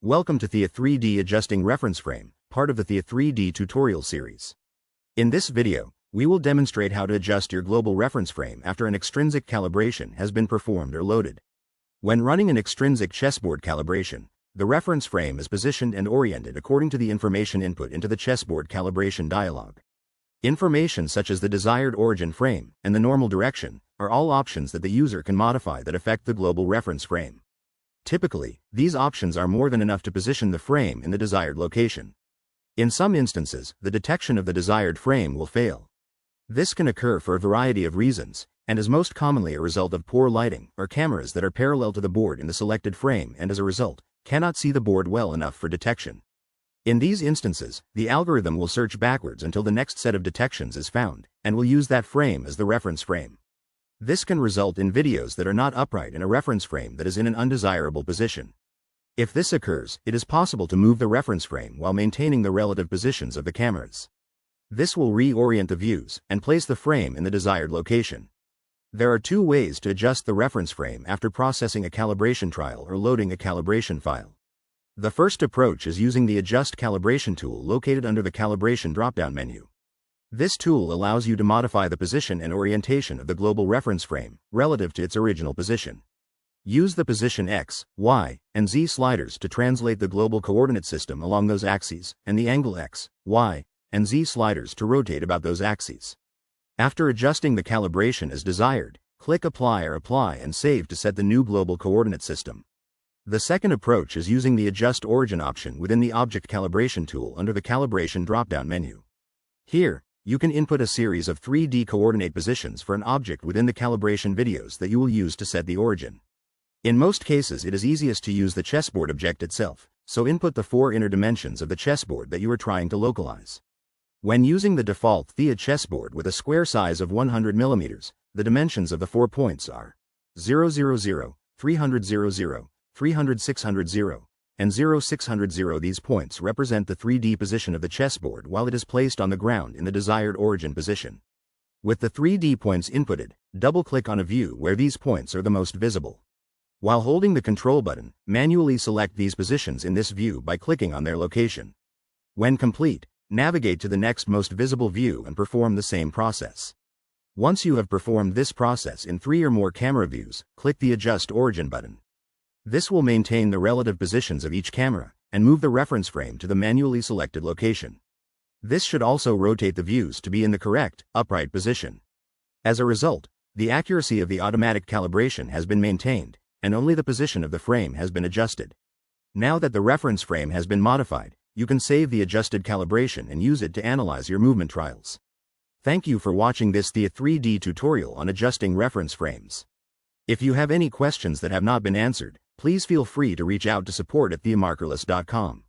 Welcome to Theia 3D Adjusting Reference Frame, part of the Theia 3D tutorial series. In this video, we will demonstrate how to adjust your global reference frame after an extrinsic calibration has been performed or loaded. When running an extrinsic chessboard calibration, the reference frame is positioned and oriented according to the information input into the chessboard calibration dialog. Information such as the desired origin frame and the normal direction are all options that the user can modify that affect the global reference frame. Typically, these options are more than enough to position the frame in the desired location. In some instances, the detection of the desired frame will fail. This can occur for a variety of reasons, and is most commonly a result of poor lighting or cameras that are parallel to the board in the selected frame and as a result, cannot see the board well enough for detection. In these instances, the algorithm will search backwards until the next set of detections is found, and will use that frame as the reference frame. This can result in videos that are not upright in a reference frame that is in an undesirable position. If this occurs, it is possible to move the reference frame while maintaining the relative positions of the cameras. This will reorient the views and place the frame in the desired location. There are two ways to adjust the reference frame after processing a calibration trial or loading a calibration file. The first approach is using the Adjust Calibration tool located under the Calibration drop-down menu. This tool allows you to modify the position and orientation of the global reference frame relative to its original position. Use the position X, Y, and Z sliders to translate the global coordinate system along those axes, and the angle X, Y, and Z sliders to rotate about those axes. After adjusting the calibration as desired, click Apply or Apply and Save to set the new global coordinate system. The second approach is using the Adjust Origin option within the Object Calibration tool under the Calibration drop-down menu. Here, you can input a series of 3D coordinate positions for an object within the calibration videos that you will use to set the origin. In most cases, it is easiest to use the chessboard object itself, so input the 4 inner dimensions of the chessboard that you are trying to localize. When using the default Theia chessboard with a square size of 100 mm, the dimensions of the 4 points are 000, 300 00, 300 600 0, and 0 600 0. These points represent the 3D position of the chessboard while it is placed on the ground in the desired origin position. With the 3D points inputted, double-click on a view where these points are the most visible. While holding the Control button, manually select these positions in this view by clicking on their location. When complete, navigate to the next most visible view and perform the same process. Once you have performed this process in 3 or more camera views, click the Adjust Origin button. This will maintain the relative positions of each camera and move the reference frame to the manually selected location. This should also rotate the views to be in the correct, upright position. As a result, the accuracy of the automatic calibration has been maintained, and only the position of the frame has been adjusted. Now that the reference frame has been modified, you can save the adjusted calibration and use it to analyze your movement trials. Thank you for watching this Theia 3D tutorial on adjusting reference frames. If you have any questions that have not been answered, please feel free to reach out to support@theiamarkerless.com.